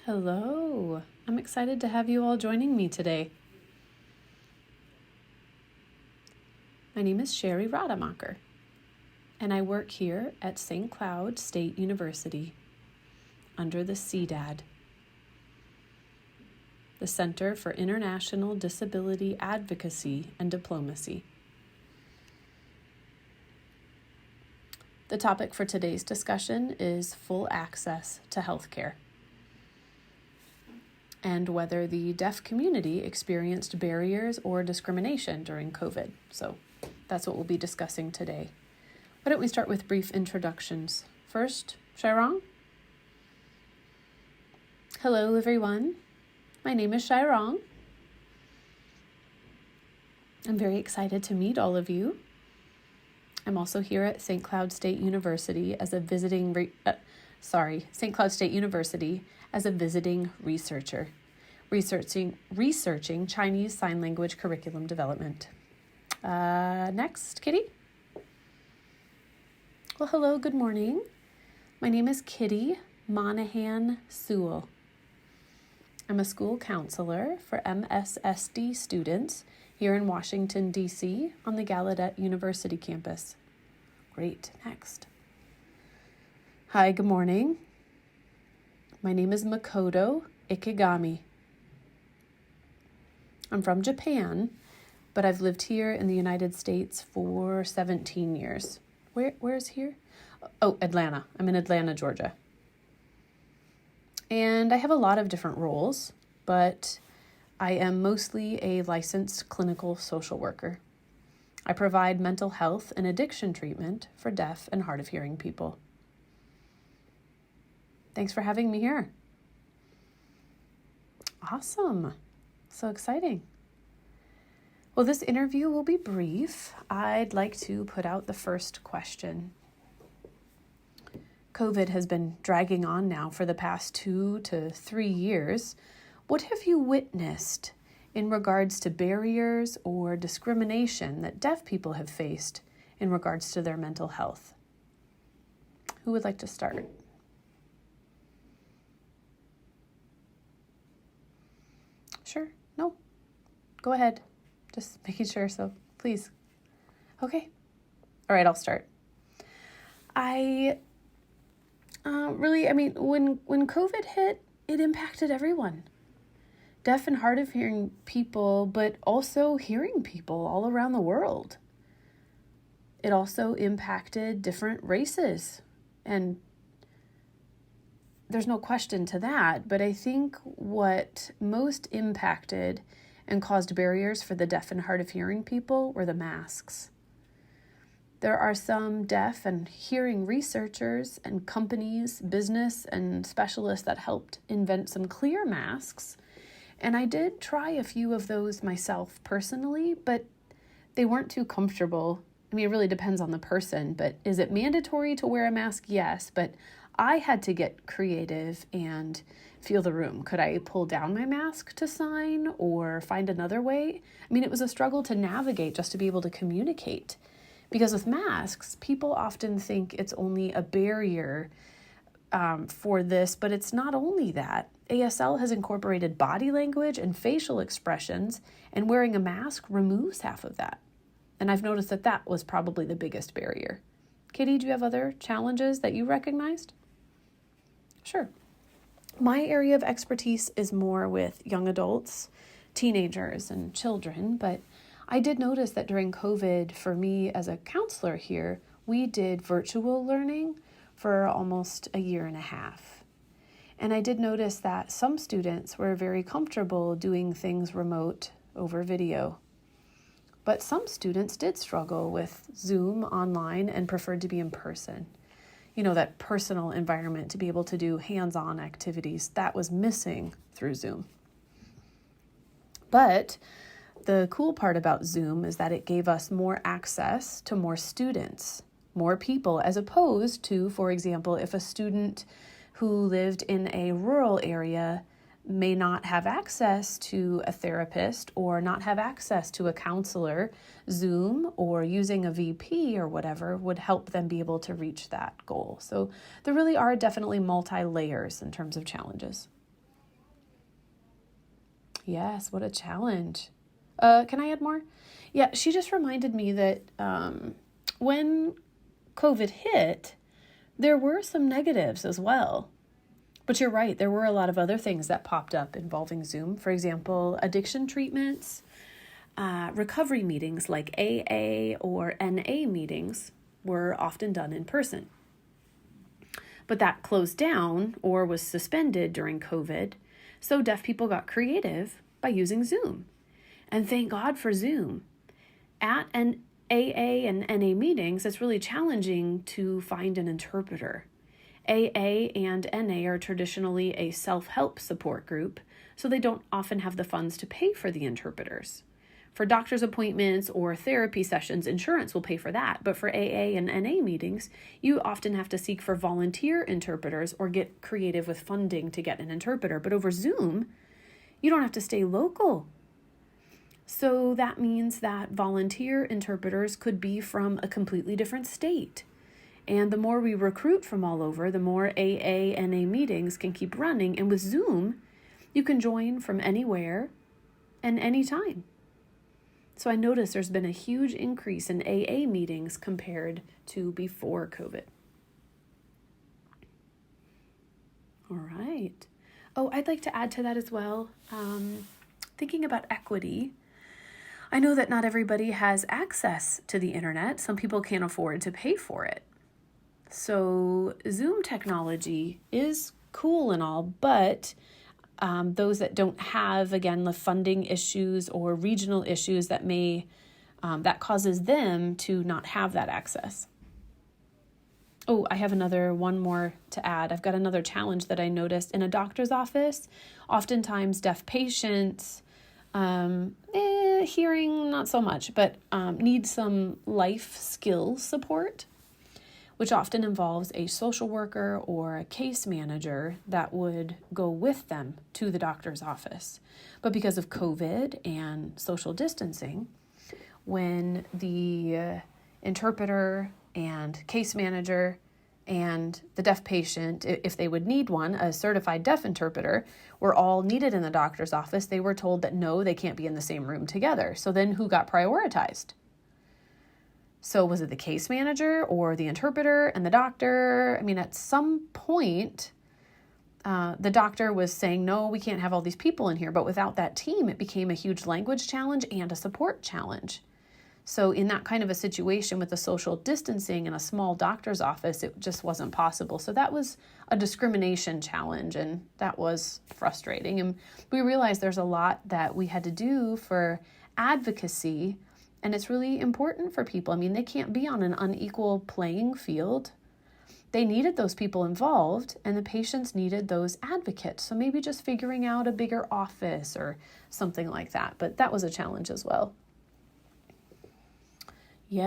Hello. I'm excited to have you all joining me today. My name is Sherri Rademacher, and I work here at St. Cloud State University under the CDAD, the Center for International Disability Advocacy and Diplomacy. The topic for today's discussion is full access to healthcare, and whether the deaf community experienced barriers or discrimination during COVID. So that's what we'll be discussing today. Why don't we start with brief introductions? First, Xiaorong. Hello, everyone. My name is Xiaorong. I'm very excited to meet all of you. I'm also here at St. Cloud State University as a visiting St. Cloud State University as a visiting researcher, researching Chinese Sign Language curriculum development. Next, Kitty. Well, hello, good morning. My name is Kitty Monahan Sewell. I'm a school counselor for MSSD students here in Washington, D.C. on the Gallaudet University campus. Great, next. Hi, good morning. My name is Makoto Ikegami. I'm from Japan, but I've lived here in the United States for 17 years. Where's here? Oh, Atlanta. I'm in Atlanta, Georgia. And I have a lot of different roles, but I am mostly a licensed clinical social worker. I provide mental health and addiction treatment for deaf and hard of hearing people. Thanks for having me here. Awesome. So exciting. Well, this interview will be brief. I'd like to put out the first question. COVID has been dragging on now for the past 2 to 3 years. What have you witnessed in regards to barriers or discrimination that deaf people have faced in regards to their mental health? Who would like to start? Sure. No. Go ahead. Just making sure, so please. Okay. All right, I'll start. When COVID hit, it impacted everyone. Deaf and hard of hearing people, but also hearing people all around the world. It also impacted different races, and there's no question to that, but I think what most impacted and caused barriers for the deaf and hard of hearing people were the masks. There are some deaf and hearing researchers and companies, business and specialists that helped invent some clear masks. And I did try a few of those myself personally, but they weren't too comfortable. I mean, it really depends on the person, but is it mandatory to wear a mask? Yes, but I had to get creative and feel the room. Could I pull down my mask to sign or find another way? I mean, it was a struggle to navigate just to be able to communicate. Because with masks, people often think it's only a barrier for this, but it's not only that. ASL has incorporated body language and facial expressions, and wearing a mask removes half of that. And I've noticed that that was probably the biggest barrier. Kitty, do you have other challenges that you recognized? Sure. My area of expertise is more with young adults, teenagers, and children, but I did notice that during COVID, for me as a counselor here, we did virtual learning for almost a year and a half. And I did notice that some students were very comfortable doing things remote over video. But some students did struggle with Zoom online and preferred to be in person. You know, that personal environment to be able to do hands-on activities, that was missing through Zoom. But the cool part about Zoom is that it gave us more access to more students, more people, as opposed to, for example, if a student who lived in a rural area may not have access to a therapist or not have access to a counselor, Zoom or using a VP or whatever would help them be able to reach that goal. So there really are definitely multi-layers in terms of challenges. Yes, what a challenge. Can I add more? Yeah, she just reminded me that when COVID hit, there were some negatives as well. But you're right, there were a lot of other things that popped up involving Zoom. For example, addiction treatments, recovery meetings like AA or NA meetings were often done in person. But that closed down or was suspended during COVID, so deaf people got creative by using Zoom. And thank God for Zoom. At an AA and NA meetings, it's really challenging to find an interpreter. AA and NA are traditionally a self-help support group, so they don't often have the funds to pay for the interpreters. For doctor's appointments or therapy sessions, insurance will pay for that. But for AA and NA meetings, you often have to seek for volunteer interpreters or get creative with funding to get an interpreter. But over Zoom, you don't have to stay local. So that means that volunteer interpreters could be from a completely different state. And the more we recruit from all over, the more AA and NA meetings can keep running. And with Zoom, you can join from anywhere and anytime. So I noticed there's been a huge increase in AA meetings compared to before COVID. All right. Oh, I'd like to add to that as well. Thinking about equity, I know that not everybody has access to the internet. Some people can't afford to pay for it. So Zoom technology is cool and all, but those that don't have, again, the funding issues or regional issues that that causes them to not have that access. Oh, I have one more to add. I've got another challenge that I noticed in a doctor's office. Oftentimes deaf patients, hearing not so much, but need some life skills support, which often involves a social worker or a case manager that would go with them to the doctor's office. But because of COVID and social distancing, when the interpreter and case manager and the deaf patient, if they would need one, a certified deaf interpreter, were all needed in the doctor's office, they were told that no, they can't be in the same room together. So then who got prioritized? So was it the case manager or the interpreter and the doctor? I mean, at some point, the doctor was saying, no, we can't have all these people in here. But without that team, it became a huge language challenge and a support challenge. So in that kind of a situation with the social distancing in a small doctor's office, it just wasn't possible. So that was a discrimination challenge, and that was frustrating. And we realized there's a lot that we had to do for advocacy. And it's really important for people. I mean, they can't be on an unequal playing field. They needed those people involved, and the patients needed those advocates. So maybe just figuring out a bigger office or something like that. But that was a challenge as well.